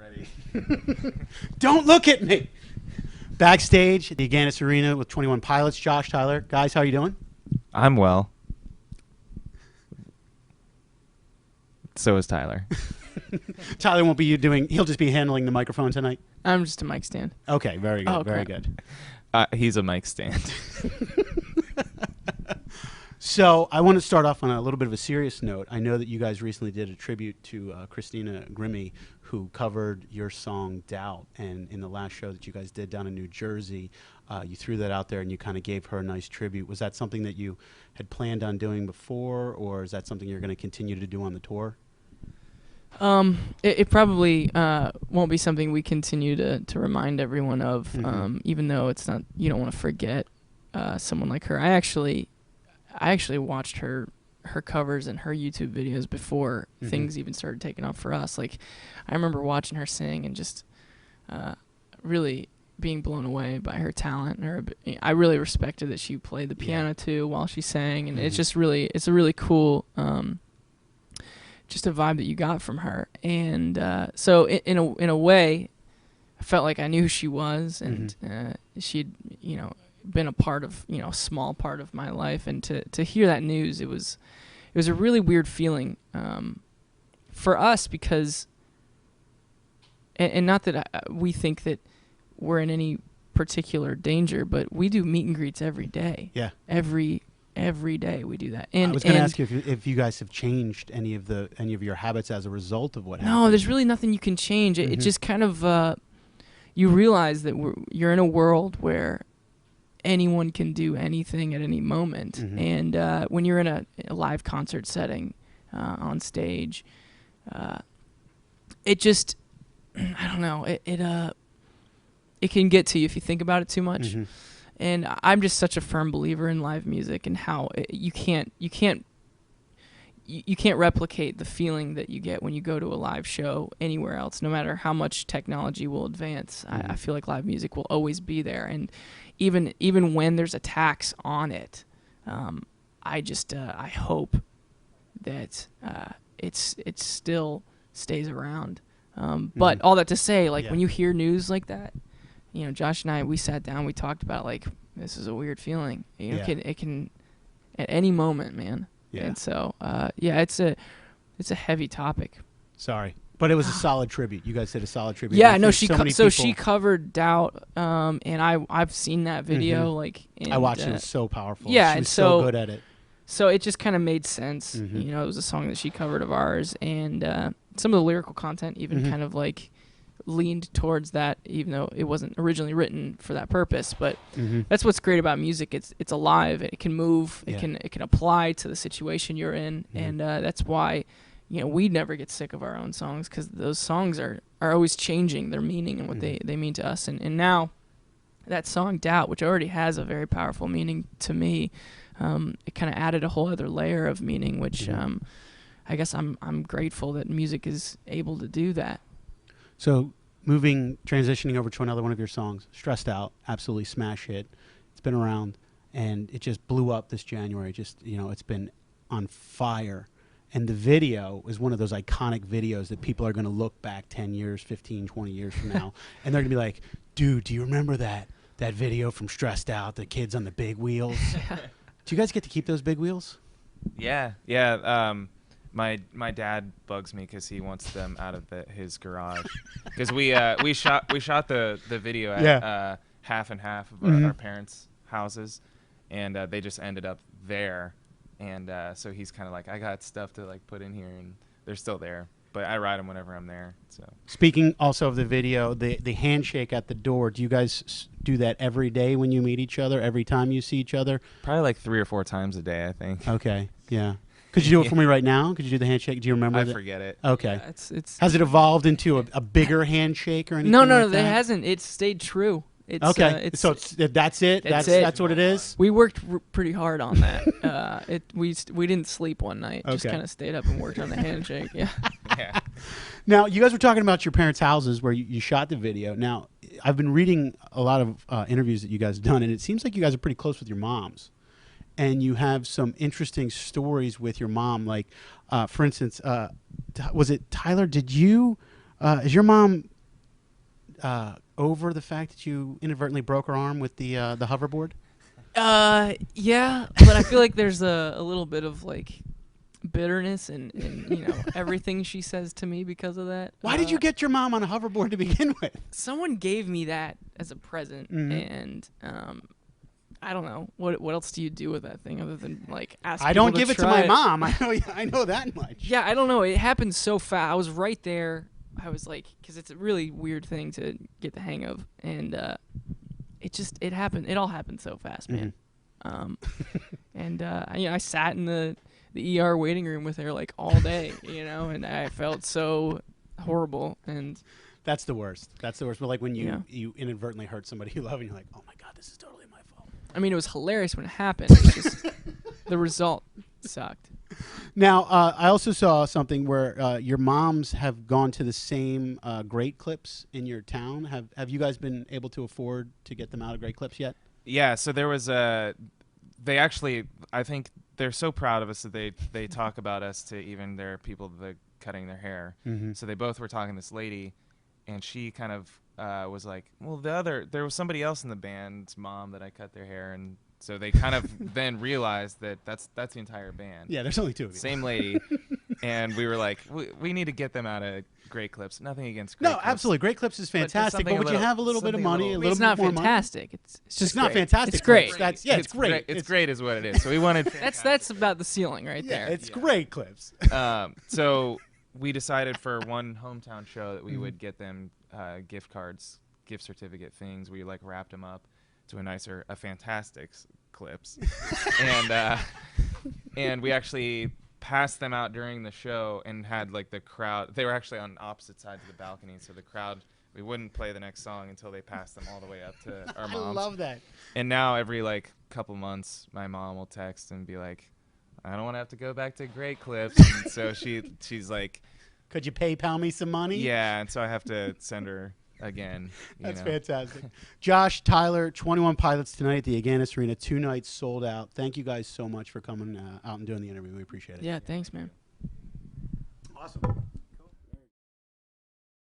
ready. Don't look at me. Backstage at the Agganis Arena with 21 Pilots, Josh, Tyler. Guys, how are you doing? I'm well. So is Tyler. Tyler won't be doing, he'll just be handling the microphone tonight. I'm just a mic stand. Okay, very good, very crap. good. He's a mic stand. So I want to start off on a little bit of a serious note. I know that you guys recently did a tribute to Christina Grimmie, who covered your song Doubt. And in the last show that you guys did down in New Jersey, you threw that out there and you kind of gave her a nice tribute. Was that something that you had planned on doing before, or is that something you're going to continue to do on the tour? It probably won't be something we continue to remind everyone of, even though it's not, you don't want to forget someone like her. I actually watched her covers and her YouTube videos before things even started taking off for us. Like, I remember watching her sing and just really being blown away by her talent. I really respected that she played the piano too while she sang, and it's just it's a really cool just a vibe that you got from her. And so in a way, I felt like I knew who she was, and she'd been a part of a small part of my life, and to hear that news, it was a really weird feeling for us, because and not that we think that we're in any particular danger, but we do meet and greets every day. Yeah, every day we do that. And I was going to ask you if you guys have changed any of your habits as a result of what happened. No, there's really nothing you can change. It just kind of you realize that you're in a world where anyone can do anything at any moment, and when you're in a live concert setting on stage, it just I don't know, it can get to you if you think about it too much. And I'm just such a firm believer in live music and how you can't replicate the feeling that you get when you go to a live show anywhere else, no matter how much technology will advance. I feel like live music will always be there, and even when there's a tax on it, I hope that it still stays around. But all that to say, like when you hear news like that, Josh and I, we sat down, we talked about, like, this is a weird feeling. It can at any moment, man. Yeah. And so, it's a heavy topic. Sorry, but it was a solid tribute. You guys did a solid tribute. Yeah, no, she covered Doubt, and I've seen that video. Like, and, I watched it. It was so powerful. Yeah, she was and so good at it. So it just kind of made sense. It was a song that she covered of ours, and some of the lyrical content even kind of like leaned towards that, even though it wasn't originally written for that purpose. But that's what's great about music. It's alive. It can move. It can apply to the situation you're in, and that's why we never get sick of our own songs, because those songs are always changing their meaning and what they mean to us. And now that song Doubt, which already has a very powerful meaning to me, it kind of added a whole other layer of meaning, which I guess I'm grateful that music is able to do that. So transitioning over to another one of your songs, Stressed Out, absolutely smash hit. It's been around, and it just blew up this January. Just, it's been on fire. And the video is one of those iconic videos that people are going to look back 10 years, 15, 20 years from now, and they're going to be like, dude, do you remember that video from Stressed Out, the kids on the big wheels? Do you guys get to keep those big wheels? Yeah. My dad bugs me because he wants them out of his garage, because we shot the video at half and half of our parents' houses, and they just ended up there, and so he's kind of like, I got stuff to like put in here, and they're still there, but I ride them whenever I'm there. So speaking also of the video, the handshake at the door, do you guys do that every day when you meet each other? Every time you see each other? Probably like 3 or 4 times a day, I think. Okay, yeah. Could you do it for me right now? Could you do the handshake? Do you remember? I forget it. Okay. Yeah, it's Has it evolved into a bigger handshake or anything? No, like that? It hasn't. It's stayed true. Okay. So that's it. That's what it is. We worked pretty hard on that. We didn't sleep one night. Just kind of stayed up and worked on the handshake. Yeah. Yeah. Now, you guys were talking about your parents' houses where you shot the video. Now, I've been reading a lot of interviews that you guys have done, and it seems like you guys are pretty close with your moms. And you have some interesting stories with your mom. Like, for instance, was it Tyler? Is your mom over the fact that you inadvertently broke her arm with the hoverboard? Yeah, but I feel like there's a little bit of like bitterness and everything she says to me because of that. Why did you get your mom on a hoverboard to begin with? Someone gave me that as a present, and I don't know what else do you do with that thing other than like ask. I don't give it to my it. mom. I know that much. Yeah, I don't know. It happened so fast. I was right there. I was like, because it's a really weird thing to get the hang of, and it happened. It all happened so fast, man. And I sat in the ER waiting room with her like all day, and I felt so horrible. And that's the worst. That's the worst. But like when you inadvertently hurt somebody you love, and you're like, oh my God, this is totally my fault. I mean, it was hilarious when it happened. It's just the result sucked. Now, I also saw something where your moms have gone to the same Great Clips in your town. Have you guys been able to afford to get them out of Great Clips yet? Yeah, so there was they actually, I think they're so proud of us that they talk about us to even their people that cutting their hair. So they both were talking to this lady, and she kind of was like, well, there was somebody else in the band's mom that I cut their hair, and so they kind of then realized that that's the entire band. Yeah, there's only two of you. Same lady. And we were like, we need to get them out of Great Clips. Nothing against Great Clips. No, absolutely. Great Clips is fantastic, but would you have a little bit of money, a little It's bit not more money? fantastic. It's just not great. fantastic. It's great. It's great. It's great is what it is. So we wanted that's about the ceiling right there. It's Great Clips. So we decided for one hometown show that we would get them gift cards, gift certificate things. We like wrapped them up to a fantastic Clips, and we actually passed them out during the show and had like the crowd. They were actually on opposite sides of the balcony, so the crowd. We wouldn't play the next song until they passed them all the way up to our moms. I love that. And now every like couple months, my mom will text and be like, "I don't want to have to go back to Great Clips," and so she's like, "Could you PayPal me some money?" Yeah, and so I have to send her again. That's fantastic. Josh, Tyler, 21 Pilots tonight at the Agganis Arena. 2 nights sold out. Thank you guys so much for coming out and doing the interview. We appreciate it. Yeah, thanks, man. Awesome.